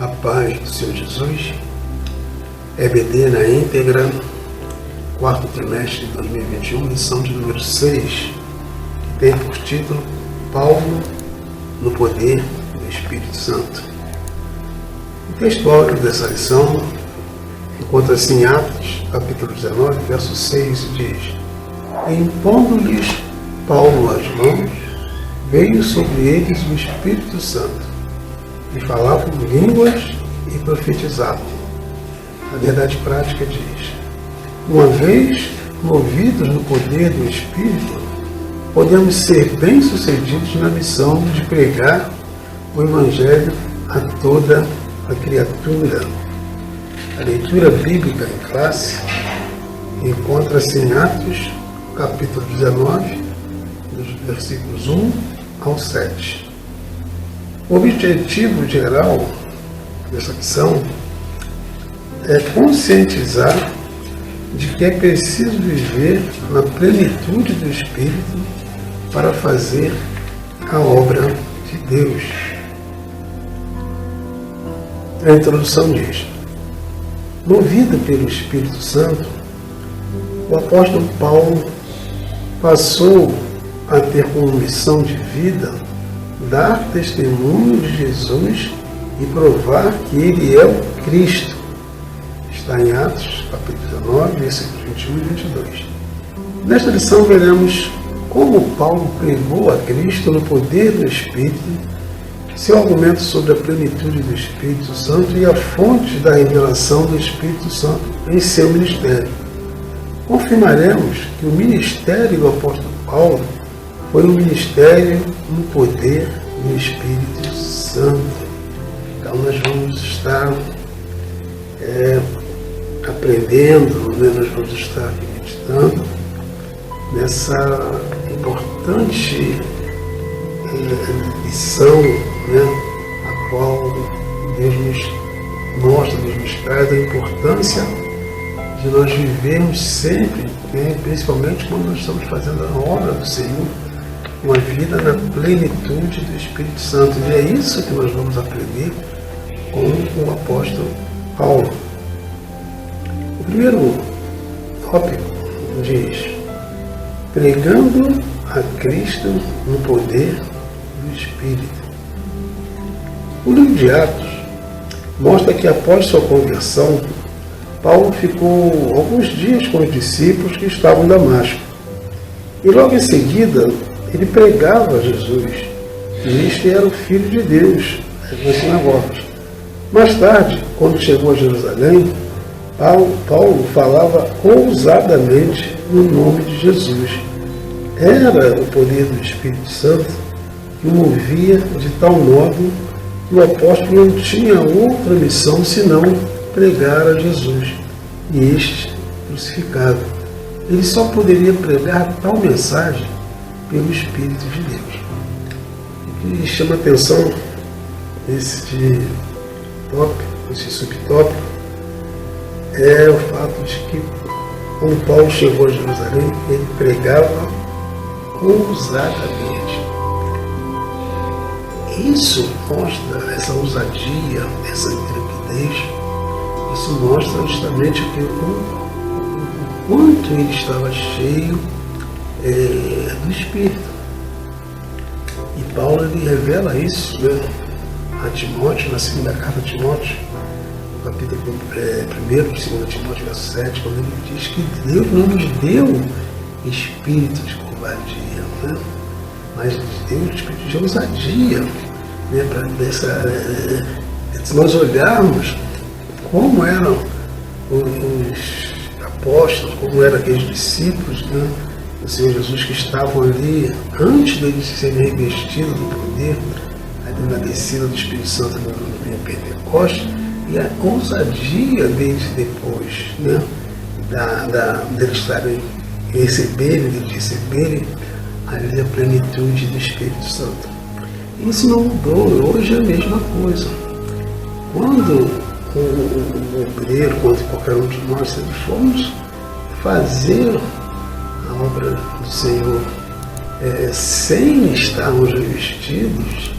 A paz do Senhor Jesus, EBD na íntegra, quarto trimestre de 2021, lição de número 6, que tem por título Paulo no poder do Espírito Santo. O texto áureo dessa lição encontra-se em Atos, capítulo 19, verso 6, e diz: impondo-lhes Paulo as mãos, veio sobre eles o Espírito Santo, e falavam línguas e profetizavam. A verdade prática diz: uma vez movidos no poder do Espírito, podemos ser bem-sucedidos na missão de pregar o Evangelho a toda a criatura. A leitura bíblica em classe encontra-se em Atos, capítulo 19, dos versículos 1 ao 7. O objetivo geral dessa lição é conscientizar de que é preciso viver na plenitude do Espírito para fazer a obra de Deus. A introdução diz: movido pelo Espírito Santo, o apóstolo Paulo passou a ter como missão de vida dar testemunho de Jesus e provar que ele é o Cristo. Está em Atos, capítulo 19, versículos 21 e 22. Nesta lição veremos como Paulo pregou a Cristo no poder do Espírito, seu argumento sobre a plenitude do Espírito Santo e a fonte da revelação do Espírito Santo em seu ministério. Confirmaremos que o ministério do apóstolo Paulo foi um ministério no poder do Espírito Santo. Então nós vamos estar aprendendo, nós vamos estar meditando nessa importante lição, a qual Deus nos mostra, Deus nos traz a importância de nós vivermos sempre, principalmente quando nós estamos fazendo a obra do Senhor, uma vida na plenitude do Espírito Santo. E é isso que nós vamos aprender com o apóstolo Paulo. O primeiro tópico diz: pregando a Cristo no poder do Espírito. O livro de Atos mostra que após sua conversão, Paulo ficou alguns dias com os discípulos que estavam em Damasco. E logo em seguida, ele pregava a Jesus, e este era o Filho de Deus, nas sinagogas. Mais tarde, quando chegou a Jerusalém, Paulo falava ousadamente no nome de Jesus. Era o poder do Espírito Santo que o movia de tal modo que o apóstolo não tinha outra missão senão pregar a Jesus e este crucificado. Ele só poderia pregar tal mensagem pelo Espírito de Deus. O que chama atenção nesse tópico, esse subtópico, é o fato de que quando Paulo chegou a Jerusalém, ele pregava ousadamente. Isso mostra essa ousadia, essa intrepidez. Isso mostra justamente o quanto ele estava cheio do Espírito. E Paulo ele revela isso a Timóteo, na segunda carta a Timóteo, no capítulo 1, 2 Timóteo, verso 7, quando ele diz que Deus não nos deu espírito de covardia, mas deu espírito de ousadia. Se nós olharmos como eram os apóstolos, como eram aqueles discípulos do Senhor Jesus que estavam ali antes deles serem revestidos do poder, ali na descida do Espírito Santo no Pentecostes, e a ousadia deles depois, deles estarem receberem ali a plenitude do Espírito Santo. Isso não mudou, hoje é a mesma coisa. Quando o obreiro, quando qualquer um de nós formos fazer a obra do Senhor sem estarmos revestidos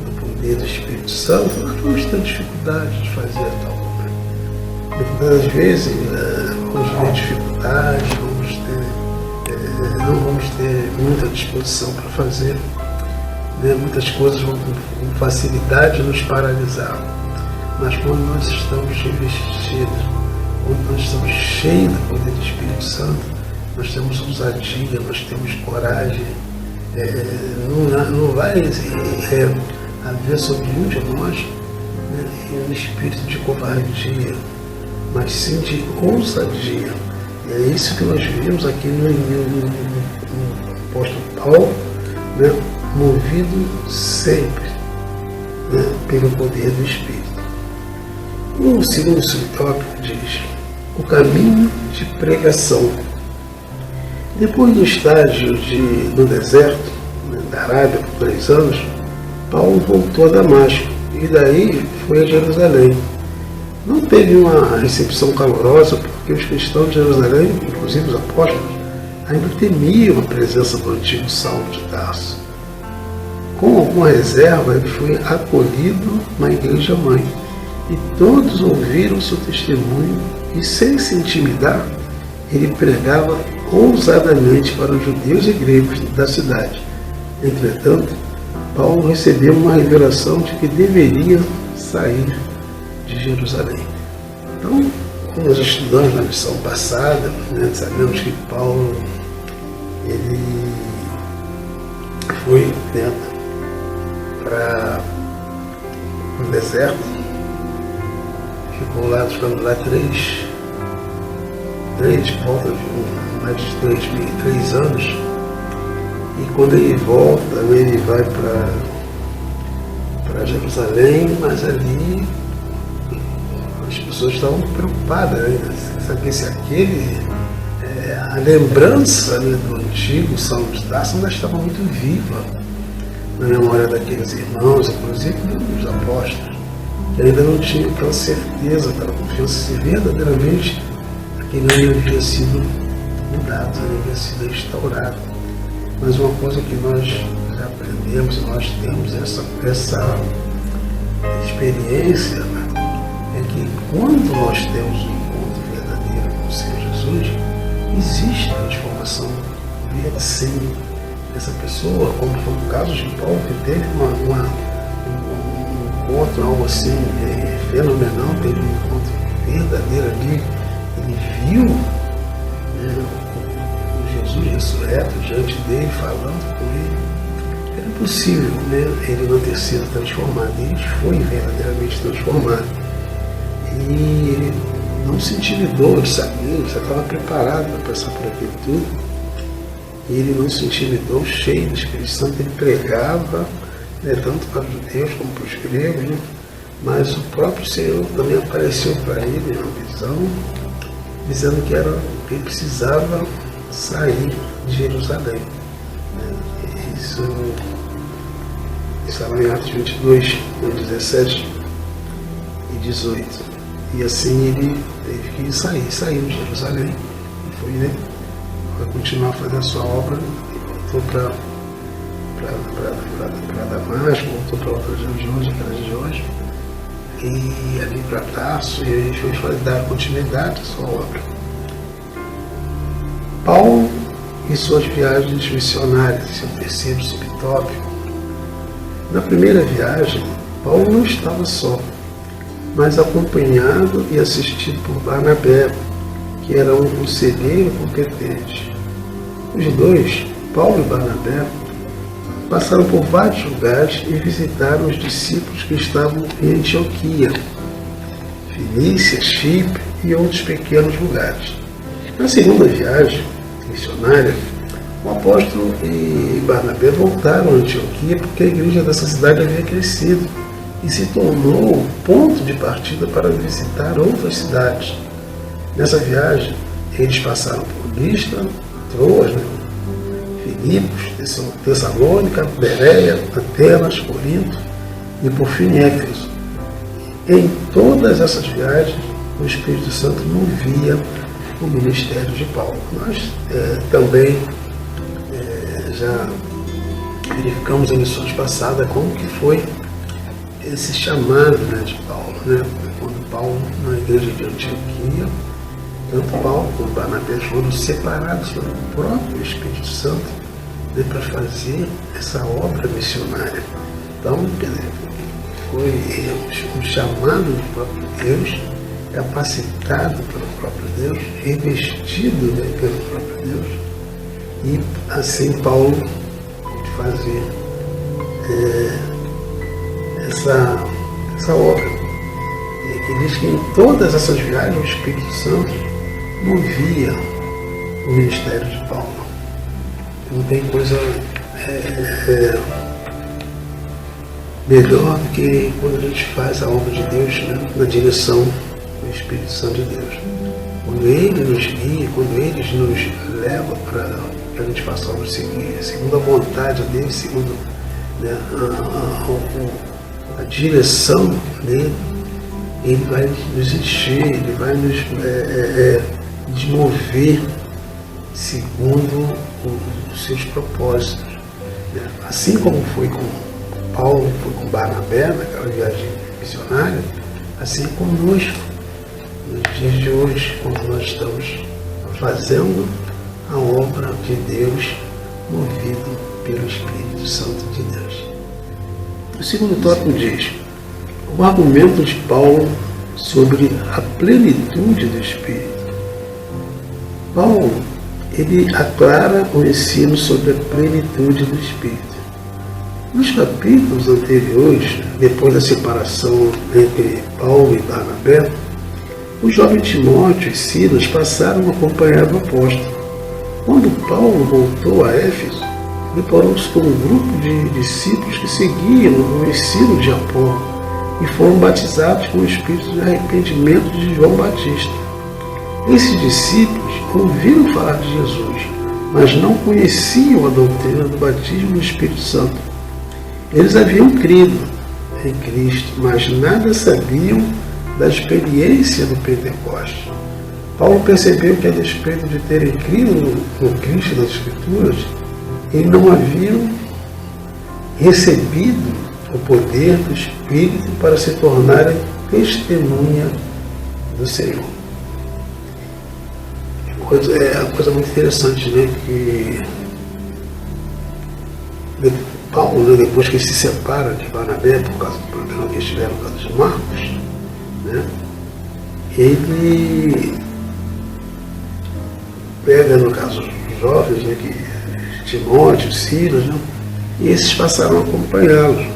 do poder do Espírito Santo, nós vamos ter dificuldade de fazer a tal obra. Muitas das vezes vamos ter dificuldade, não vamos ter muita disposição para fazer, né? Muitas coisas vão com facilidade nos paralisar. Mas quando nós estamos revestidos, quando nós estamos cheios do poder do Espírito Santo, nós temos ousadia, nós temos coragem. Não vai haver sobre um de nós, né, um espírito de covardia, mas sim de ousadia. E é isso que nós vimos aqui no apóstolo Paulo, né, movido sempre, né, pelo poder do Espírito. O segundo subtópico diz: o caminho de pregação. Depois do estágio no deserto, né, da Arábia, por 3 anos, Paulo voltou a Damasco e daí foi a Jerusalém. Não teve uma recepção calorosa porque os cristãos de Jerusalém, inclusive os apóstolos, ainda temiam a presença do antigo Saulo de Tarso. Com alguma reserva, ele foi acolhido na igreja mãe e todos ouviram seu testemunho e, sem se intimidar, ele pregava ousadamente para os judeus e gregos da cidade. Entretanto, Paulo recebeu uma revelação de que deveria sair de Jerusalém. Então, como nós estudamos na lição passada, né, sabemos que Paulo ele foi para o deserto, ficou lá, ficando lá volta de mais de 3 anos, e quando ele volta, ele vai para Jerusalém, mas ali as pessoas estavam preocupadas, né? Saber se a lembrança, né, do antigo Saulo de Tarso ainda estava muito viva na memória daqueles irmãos, inclusive dos apóstolos, que ainda não tinham aquela certeza, aquela confiança se verdadeiramente aquele ano havia sido mudado, havia sido restaurado. Mas uma coisa que nós já aprendemos, nós temos essa experiência, né, é que quando nós temos um encontro verdadeiro com o Senhor Jesus, existe transformação sim dessa pessoa, como foi o caso de Paulo, que teve um encontro, algo assim fenomenal, teve um encontro verdadeiro ali. Ele viu, né, o Jesus ressurreto diante dele, falando com ele. Era impossível, né, ele não ter sido transformado. Ele foi verdadeiramente transformado. E ele não se intimidou, ele sabia, ele já estava preparado para passar por aquilo tudo. E ele não se intimidou, cheio do Espírito Santo, ele pregava, né, tanto para os judeus como para os gregos, né? Mas o próprio Senhor também apareceu para ele em uma visão, dizendo que ele precisava sair de Jerusalém. Isso estava em Atos 22, 17 e 18. E assim ele teve que saiu de Jerusalém. E foi, né, para continuar fazendo a sua obra, e voltou para Damasco, voltou para outras regiões, aquelas regiões, e ali para Tarso, e ele foi dar continuidade à sua obra. Paulo e suas viagens missionárias, seu terceiro subtópico. Na primeira viagem, Paulo não estava só, mas acompanhado e assistido por Barnabé, que era um conselheiro competente. Os dois, Paulo e Barnabé, passaram por vários lugares e visitaram os discípulos que estavam em Antioquia, Fenícia, Chipre e outros pequenos lugares. Na segunda viagem missionária, o apóstolo e Barnabé voltaram a Antioquia porque a igreja dessa cidade havia crescido e se tornou o ponto de partida para visitar outras cidades. Nessa viagem, eles passaram por Listra, Troas, Filipos, Tessalônica, Bereia, Atenas, Corinto e por fim Éfeso. Em todas essas viagens, o Espírito Santo movia o ministério de Paulo. Nós também já verificamos em lições passadas como que foi esse chamado, né, de Paulo, né? Quando Paulo, na igreja de Antioquia, tanto Paulo como Barnabé foram separados pelo próprio Espírito Santo, né, para fazer essa obra missionária. Então, quer dizer, foi um chamado do próprio Deus, capacitado pelo próprio Deus, revestido, né, pelo próprio Deus, e assim Paulo pôde fazer essa obra. Ele diz que em todas essas viagens o Espírito Santo movia o ministério de Paulo. Não tem coisa melhor do que quando a gente faz a obra de Deus, né, na direção do Espírito Santo de Deus. Quando Ele nos guia, quando Ele nos leva para que a gente faça a obra segundo a vontade dele, segundo, né, a direção dele, Ele vai nos encher, Ele vai nos mover segundo os seus propósitos. Né? Assim como foi com Paulo, foi com Barnabé, naquela viagem missionária, assim é conosco, nos dias de hoje, quando nós estamos fazendo a obra de Deus, movido pelo Espírito Santo de Deus. O segundo tópico diz: o argumento de Paulo sobre a plenitude do Espírito. Paulo, ele aclara o ensino sobre a plenitude do Espírito. Nos capítulos anteriores, depois da separação entre Paulo e Barnabé, o jovem Timóteo e Silas passaram a acompanhar o apóstolo. Quando Paulo voltou a Éfeso, deparou-se com um grupo de discípulos que seguiam o ensino de Apolo e foram batizados com o espírito de arrependimento de João Batista. Esses discípulos ouviram falar de Jesus, mas não conheciam a doutrina do batismo do Espírito Santo. Eles haviam crido em Cristo, mas nada sabiam da experiência do Pentecostes. Paulo percebeu que, a despeito de terem crido no Cristo das Escrituras, eles não haviam recebido o poder do Espírito para se tornarem testemunha do Senhor. É uma coisa muito interessante, né? Que Paulo, né, depois que ele se separa de Barnabé, por causa do problema que eles tiveram por causa de Marcos, né, ele pega, no caso, os jovens, né, Timóteo, Silas, né, e esses passaram a acompanhá-los.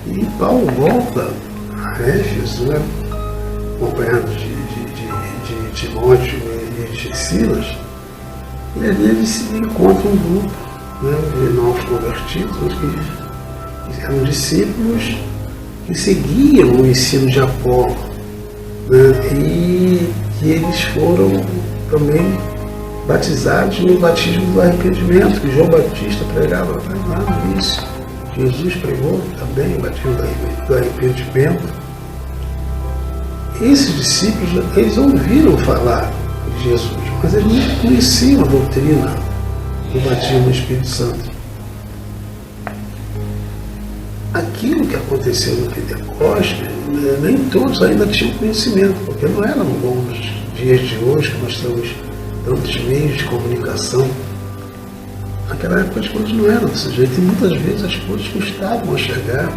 E Paulo volta a Éfeso, né, acompanhado de Timóteo e de Silas, e ali eles se encontram um grupo, né, de novos convertidos, que eram discípulos que seguiam o ensino de Apolo, né, e que eles foram também batizados no batismo do arrependimento, que João Batista pregava lá no início. Jesus pregou também o batismo do arrependimento. Esses discípulos, eles ouviram falar de Jesus, mas eles não conheciam a doutrina do batismo do Espírito Santo. Aquilo que aconteceu no Pentecostes, nem todos ainda tinham conhecimento, porque não eram como nos dias de hoje, que nós temos tantos meios de comunicação. Naquela época as coisas não eram desse jeito, e muitas vezes as coisas custavam a chegar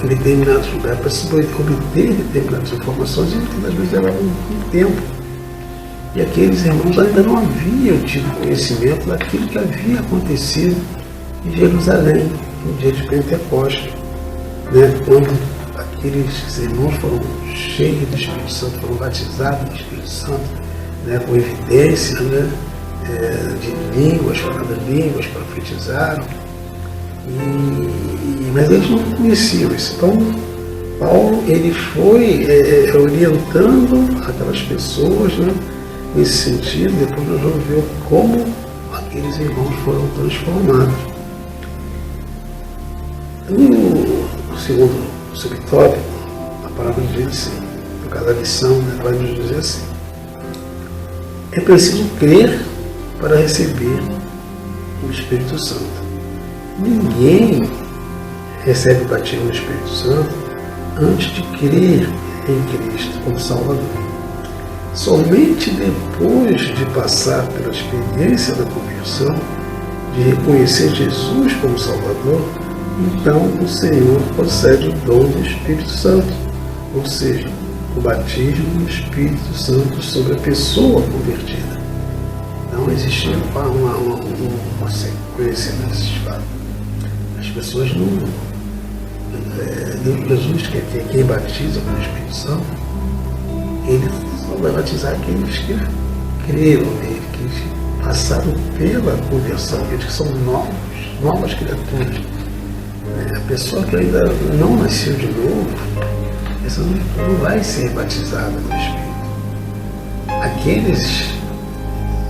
em determinados lugares, para se obter determinadas informações, e muitas vezes era um tempo. E aqueles irmãos ainda não haviam tido conhecimento daquilo que havia acontecido em Jerusalém, no dia de Pentecostes, né? Quando aqueles irmãos foram cheios do Espírito Santo, foram batizados no Espírito Santo, né? Com evidência, né? De línguas, falando línguas, profetizaram, mas eles não conheciam isso. Então, Paulo, ele foi orientando aquelas pessoas, né, nesse sentido. Depois nós vamos ver como aqueles irmãos foram transformados. No segundo subtópico, a palavra diz assim, por causa da lição, né, vai nos dizer assim: é preciso crer para receber o Espírito Santo. Ninguém recebe o batismo no Espírito Santo antes de crer em Cristo como Salvador. Somente depois de passar pela experiência da conversão, de reconhecer Jesus como Salvador, então o Senhor concede o dom do Espírito Santo, ou seja, o batismo do Espírito Santo sobre a pessoa convertida. Não existe uma sequência desses fatos. As pessoas não... Jesus, que é quem batiza com o Espírito Santo, ele só vai batizar aqueles que creram nele, que passaram pela conversão, aqueles que são novas criaturas. A pessoa que ainda não nasceu de novo, essa não vai ser batizada no Espírito. Aqueles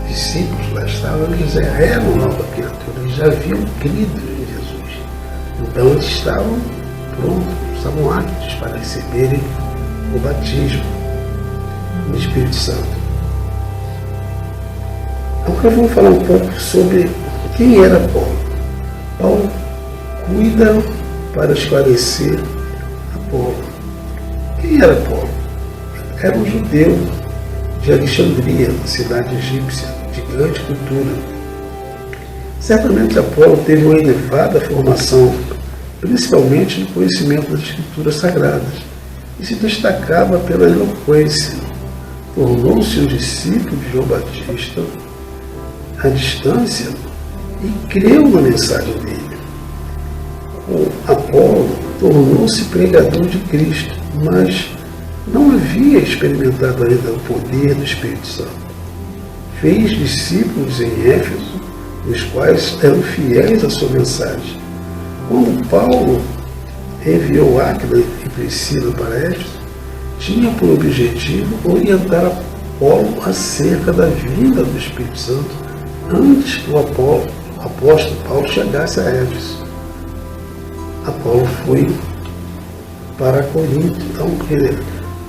discípulos lá estavam, eles eram nova criatura, eles já haviam crido em Jesus. Então eles estavam prontos, estavam aptos para receberem o batismo no Espírito Santo. Agora vamos falar um pouco sobre quem era Paulo. Paulo cuida para esclarecer a Paulo. Quem era Paulo? Era um judeu de Alexandria, cidade egípcia, de grande cultura. Certamente Apolo teve uma elevada formação, principalmente no conhecimento das escrituras sagradas, e se destacava pela eloquência. Tornou-se um discípulo de João Batista à distância e creu na mensagem dele. O Apolo tornou-se pregador de Cristo, mas não havia experimentado ainda o poder do Espírito Santo. Fez discípulos em Éfeso, os quais eram fiéis à sua mensagem. Quando Paulo enviou Áquila e Priscila para Éfeso, tinha por objetivo orientar Apolo acerca da vinda do Espírito Santo antes que o apóstolo Paulo chegasse a Éfeso. Apolo foi para Corinto. Então,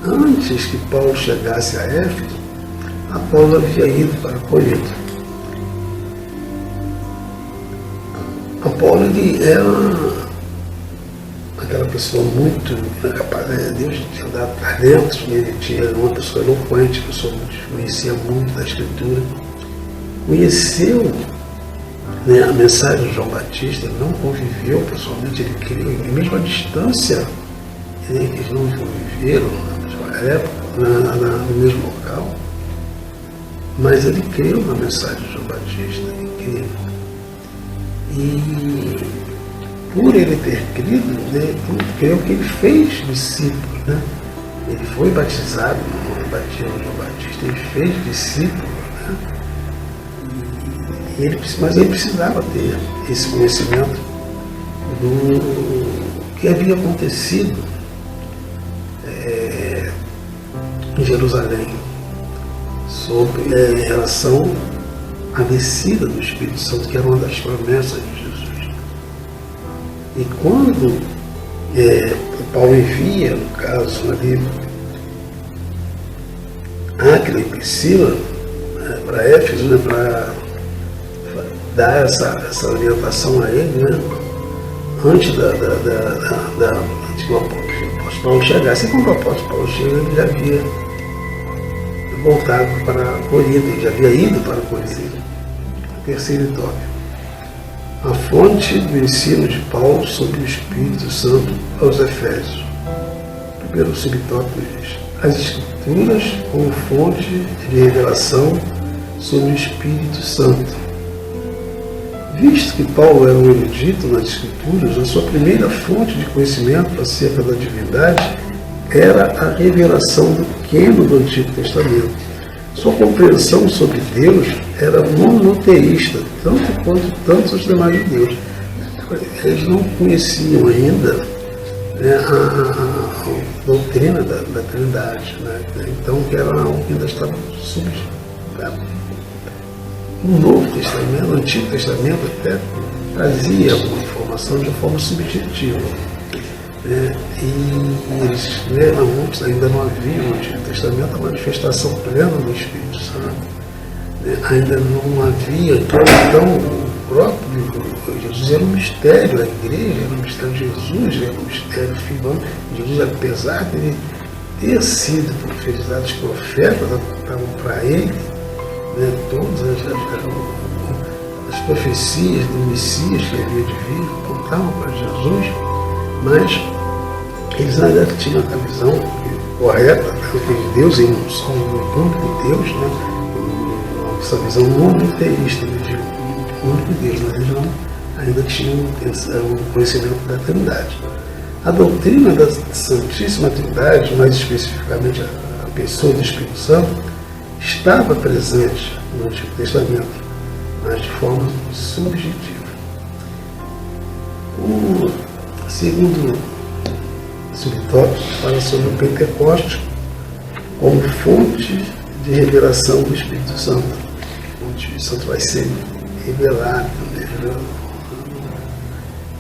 antes que Paulo chegasse a Éfeso, Apolo havia ido para Corinto. Apolo era aquela pessoa muito capaz, Deus tinha dado talentos, ele era uma pessoa eloquente, pessoa que conhecia muito da Escritura, conheceu a mensagem de João Batista, ele não conviveu pessoalmente, ele creu, e mesmo à distância, eles não conviveram na mesma época, no mesmo local, mas ele creu na mensagem de João Batista, ele creu. E por ele ter crido, creu que ele fez discípulos, né? Ele foi batizado no batismo de João Batista, ele fez discípulos, né? Mas ele precisava ter esse conhecimento do que havia acontecido em Jerusalém, em relação à descida do Espírito Santo, que era uma das promessas de Jesus. E quando Paulo envia, no caso ali, Áquila e Priscila para Éfeso, né, para dar essa orientação a ele, né, antes do apóstolo Paulo chegar. Assim como o apóstolo Paulo chega, ele já havia voltado para Corinto, ele já havia ido para Corinto. Terceiro tópico: a fonte do ensino de Paulo sobre o Espírito Santo aos Efésios. Primeiro subtópico diz: as Escrituras como fonte de revelação sobre o Espírito Santo. Visto que Paulo era um erudito nas Escrituras, a sua primeira fonte de conhecimento acerca da divindade era a revelação do cânon do Antigo Testamento. Sua compreensão sobre Deus era monoteísta, tanto quanto tantos os demais judeus. Eles não conheciam ainda, né, a doutrina da Trindade, né? Então, que era algo que ainda estava no Novo Testamento, no Antigo Testamento até trazia alguma informação de forma subjetiva. E eles, muitos ainda não havia no Antigo Testamento a manifestação plena do Espírito Santo. Ainda não havia, então o próprio Jesus era um mistério, a igreja era um mistério, Jesus era um mistério, filho. Jesus, apesar de ele ter sido profetizado, os profetas apontavam para ele, né, todas as profecias do Messias que havia de vir apontavam para Jesus, mas eles ainda tinham a visão correta de Deus, em um só único Deus, né? Essa visão monoteísta de um único Deus, mas eles ainda tinham o conhecimento da Trindade. A doutrina da Santíssima Trindade, mais especificamente a pessoa do Espírito Santo, estava presente no Antigo Testamento, mas de forma subjetiva. O segundo subtópico fala sobre o Pentecostes como fonte de revelação do Espírito Santo. O Espírito Santo vai ser revelado.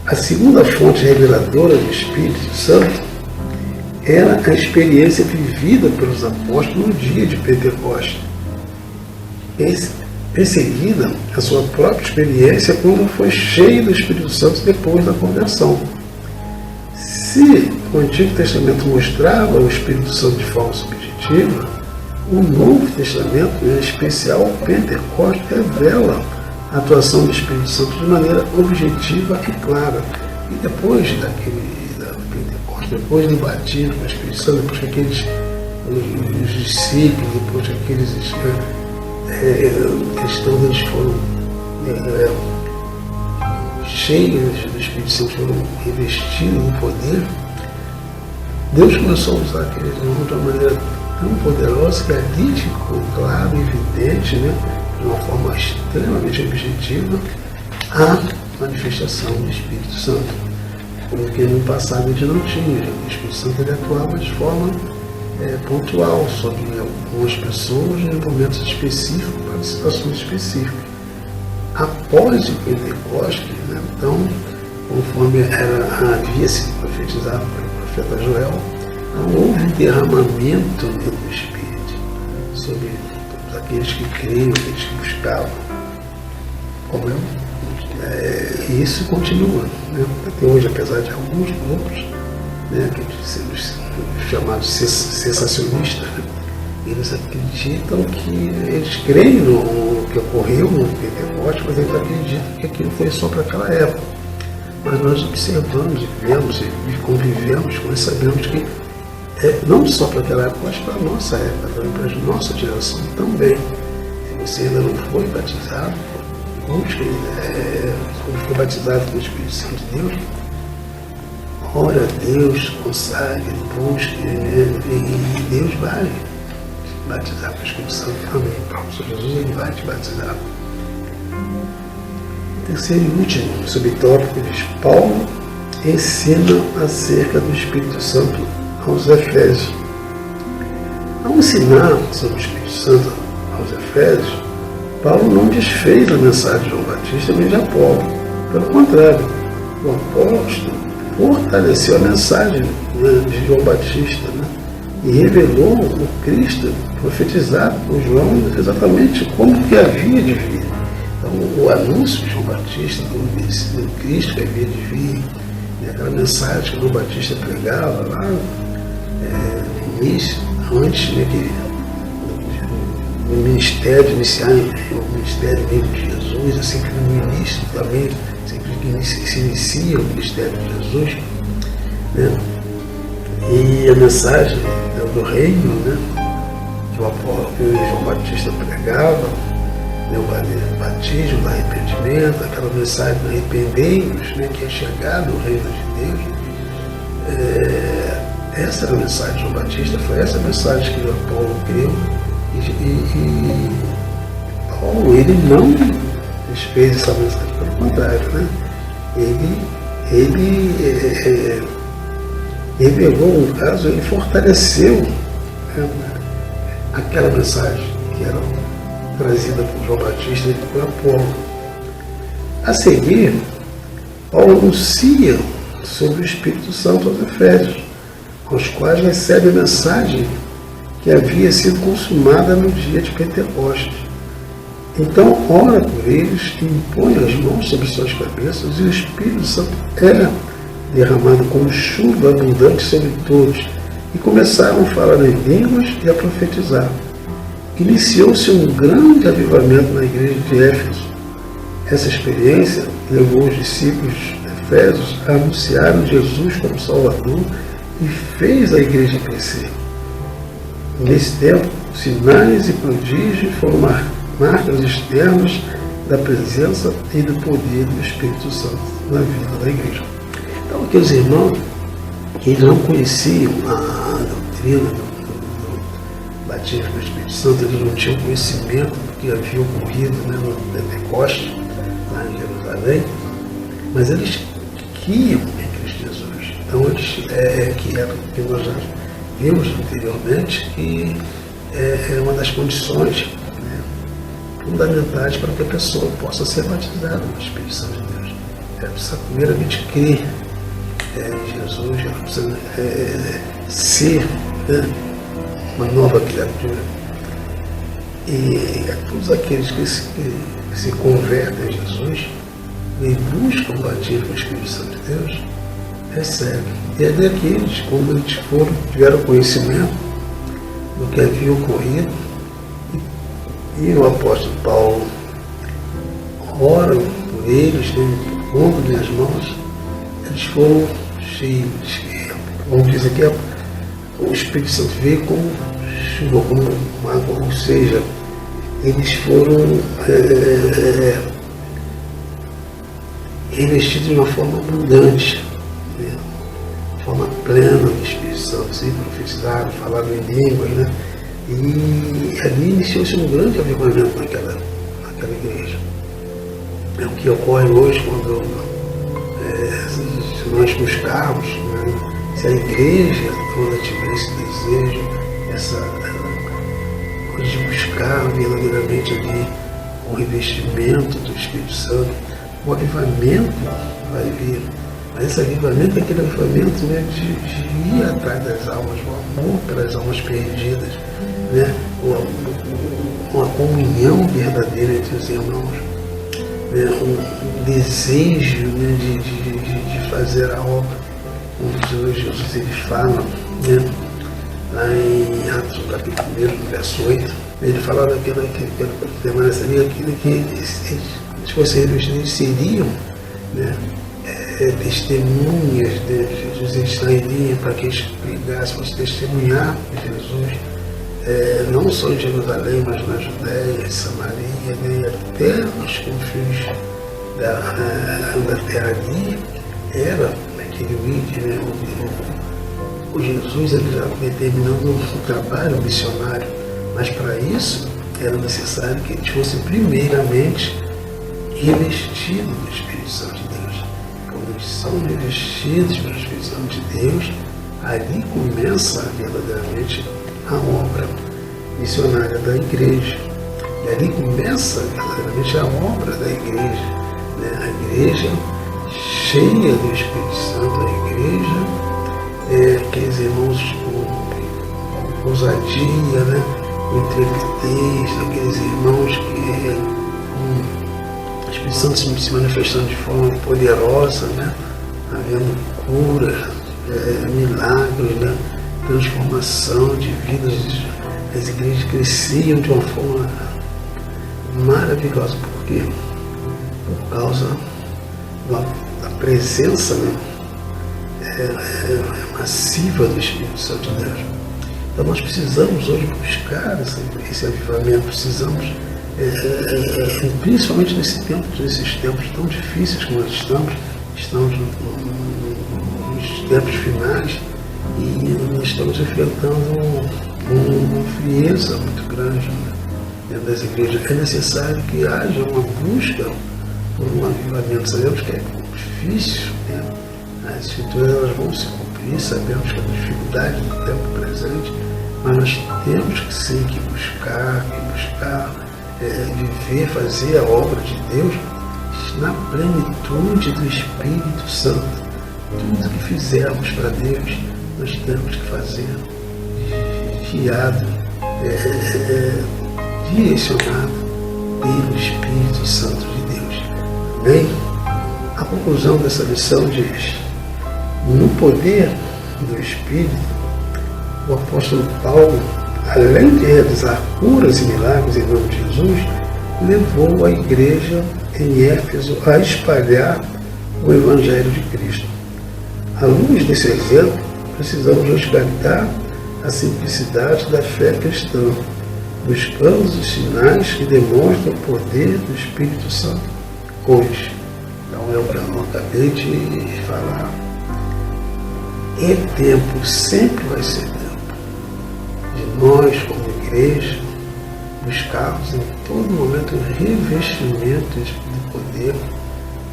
A segunda fonte reveladora do Espírito Santo era a experiência vivida pelos apóstolos no dia de Pentecostes. Em seguida, a sua própria experiência quando foi cheio do Espírito Santo depois da conversão. Se o Antigo Testamento mostrava o Espírito Santo de forma subjetiva, o Novo Testamento, em especial o Pentecostes, revela a atuação do Espírito Santo de maneira objetiva e clara. E depois da Pentecostes, depois do batismo do Espírito Santo, depois que os discípulos, depois que aqueles cristãos eles foram cheios do Espírito Santo, foram revestidos do poder, Deus começou a usar aqueles irmãos de uma maneira tão poderosa que ali ficou claro e evidente, né, de uma forma extremamente objetiva, a manifestação do Espírito Santo. Porque no passado a gente não tinha. O Espírito Santo ele atuava de forma pontual sobre algumas pessoas em momentos específicos, para situações específicas. Após o Pentecostes, né, então, conforme havia sido profetizado pelo profeta Joel, não houve um derramamento do Espírito sobre todos aqueles que criam, aqueles que buscavam. Como e isso continua, né? Até hoje, apesar de alguns grupos, né, que são chamados sensacionistas, né, eles acreditam que eles creem no que ocorreu no Pentecostes, mas eles acreditam que aquilo foi só para aquela época. Mas nós observamos e vemos e convivemos com isso, sabemos que não só para aquela época, mas para a nossa época, também para a nossa geração também. Se você ainda não foi batizado, busque, quando foi batizado com o Espírito Santo de Deus, ora a Deus, consagre, busque, e Deus vai te batizar com o Espírito Santo também. O Senhor Jesus ele vai te batizar. Terceiro e último subtópico diz: Paulo ensina acerca do Espírito Santo aos Efésios. Ao ensinar sobre o Espírito Santo aos Efésios, Paulo não desfez a mensagem de João Batista nem de Apolo. Pelo contrário, o apóstolo fortaleceu a mensagem de João Batista, né, e revelou o Cristo profetizado por João exatamente como que havia de vir. Então, o anúncio de João Batista do Cristo que havia de vir, aquela mensagem que João Batista pregava lá no início, antes, né, no ministério, iniciar o ministério mesmo de Jesus, assim que no início também, sempre que se inicia o ministério de Jesus, né, e a mensagem do reino, né, que o apóstolo João Batista pregava, né, o batismo, o arrependimento, aquela mensagem do arrependei-vos, né, que é chegar no reino de Deus. Essa era a mensagem de João Batista, foi essa mensagem que o Apolo creu, e Paulo, ele não desfez essa mensagem, pelo contrário, né? Ele revelou, no caso, ele fortaleceu, né, aquela mensagem que era trazida por João Batista e por Apolo. A seguir, Paulo anuncia sobre o Espírito Santo aos Efésios, aos quais recebe a mensagem que havia sido consumada no dia de Pentecostes. Então, ora por eles, impõe as mãos sobre suas cabeças, e o Espírito Santo é derramado como chuva abundante sobre todos. E começaram a falar em línguas e a profetizar. Iniciou-se um grande avivamento na igreja de Éfeso. Essa experiência levou os discípulos efésios a anunciarem Jesus como Salvador e fez a igreja crescer. Nesse tempo, sinais e prodígios foram marcas externas da presença e do poder do Espírito Santo na vida da igreja. Então, aqueles irmãos, eles não conheciam a doutrina do batismo do Espírito Santo, eles não tinham conhecimento do que havia ocorrido, no Pentecostes, lá em Jerusalém, mas eles criam em Cristo Jesus. Então, eles, que nós já vimos anteriormente, que é uma das condições fundamentais para que a pessoa possa ser batizada no Espírito Santo de Deus. Ela precisa primeiramente crer em Jesus, ela precisa ser uma nova criatura. E todos aqueles que se convertem a Jesus e buscam o batismo no Espírito Santo de Deus, recebem. E é daqueles, quando eles tiveram conhecimento do que havia ocorrido, e o apóstolo Paulo ora por eles, pondo nas mãos, eles foram cheios, vamos dizer que o Espírito Santo veio como chuva, como água, ou seja, eles foram revestidos de uma forma abundante, de forma plena do Espírito Santo, se profetizaram, falaram em línguas, E ali iniciou-se um grande avivamento naquela igreja. É o que ocorre hoje quando se nós buscarmos, se a igreja toda tiver esse desejo, essa coisa de buscar verdadeiramente ali o revestimento do Espírito Santo, o avivamento vai vir. Mas esse avivamento é aquele avivamento de ir atrás das almas, o amor pelas almas perdidas, uma comunhão verdadeira entre os irmãos, um desejo de fazer a obra, como Jesus ele fala, lá em Atos capítulo 1, verso 8, ele fala daquilo que permaneceria, aquilo que eles fossem revestidos, seriam testemunhas de Jesus. Eles sairiam para que eles pregassem, fossem testemunhar de Jesus, não só em Jerusalém, mas na Judéia, em Samaria, até nos confins da terra ali. Era aquele vídeo, o Jesus ele já determinando um trabalho missionário, mas para isso era necessário que eles fossem primeiramente revestidos do Espírito Santo de Deus. Quando eles são revestidos pelo Espírito Santo de Deus, ali começa verdadeiramente a obra missionária da igreja. E ali começa verdadeiramente a obra da igreja. A igreja cheia do Espírito Santo, a igreja, aqueles irmãos com ousadia, com intrepidez, aqueles irmãos que o Espírito Santo se manifestando de forma poderosa, havendo curas, milagres, transformação de vidas. As igrejas cresciam de uma forma maravilhosa. Por quê? Por causa da presença massiva do Espírito Santo de Deus. Então nós precisamos hoje buscar esse avivamento, precisamos, principalmente nesses tempos tão difíceis como nós estamos nos tempos finais, e nós estamos enfrentando uma frieza muito grande dentro das igrejas. É necessário que haja uma busca por um avivamento. Sabemos que é difícil, as escrituras elas vão se cumprir, sabemos que a dificuldade do tempo presente, mas nós temos que sim que buscar viver, fazer a obra de Deus na plenitude do Espírito Santo. Tudo que fizermos para Deus, nós temos que fazer guiado, direcionado pelo Espírito Santo de Deus. Amém? A conclusão dessa lição diz: no poder do Espírito, o apóstolo Paulo, além de realizar curas e milagres em nome de Jesus, levou a igreja em Éfeso a espalhar o Evangelho de Cristo. À luz desse exemplo, precisamos respeitar a simplicidade da fé cristã, buscando os sinais que demonstram o poder do Espírito Santo hoje. Então é o que eu acabei de falar. É tempo, sempre vai ser tempo, de nós, como igreja, buscarmos em todo momento o revestimento do poder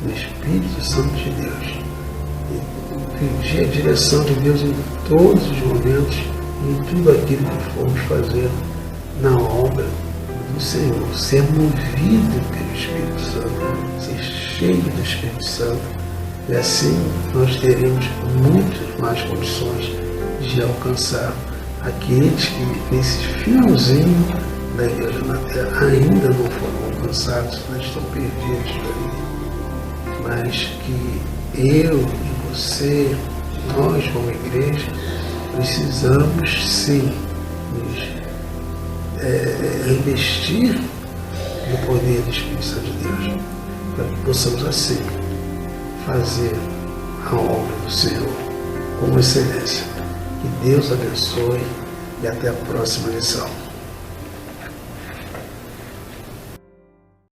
do Espírito Santo de Deus. E pedir a direção de Deus em todos os momentos, em tudo aquilo que formos fazer na obra do Senhor. Ser movido pelo Espírito Santo, ser cheio do Espírito Santo. E assim nós teremos muitas mais condições de alcançar aqueles que, nesse finalzinho da igreja na terra, ainda não foram alcançados, ainda estão perdidos ali. Mas que eu e você, nós como igreja, precisamos sim nos investir no poder do Espírito Santo de Deus, para que possamos assim fazer a obra do Senhor com excelência. Que Deus abençoe e até a próxima lição.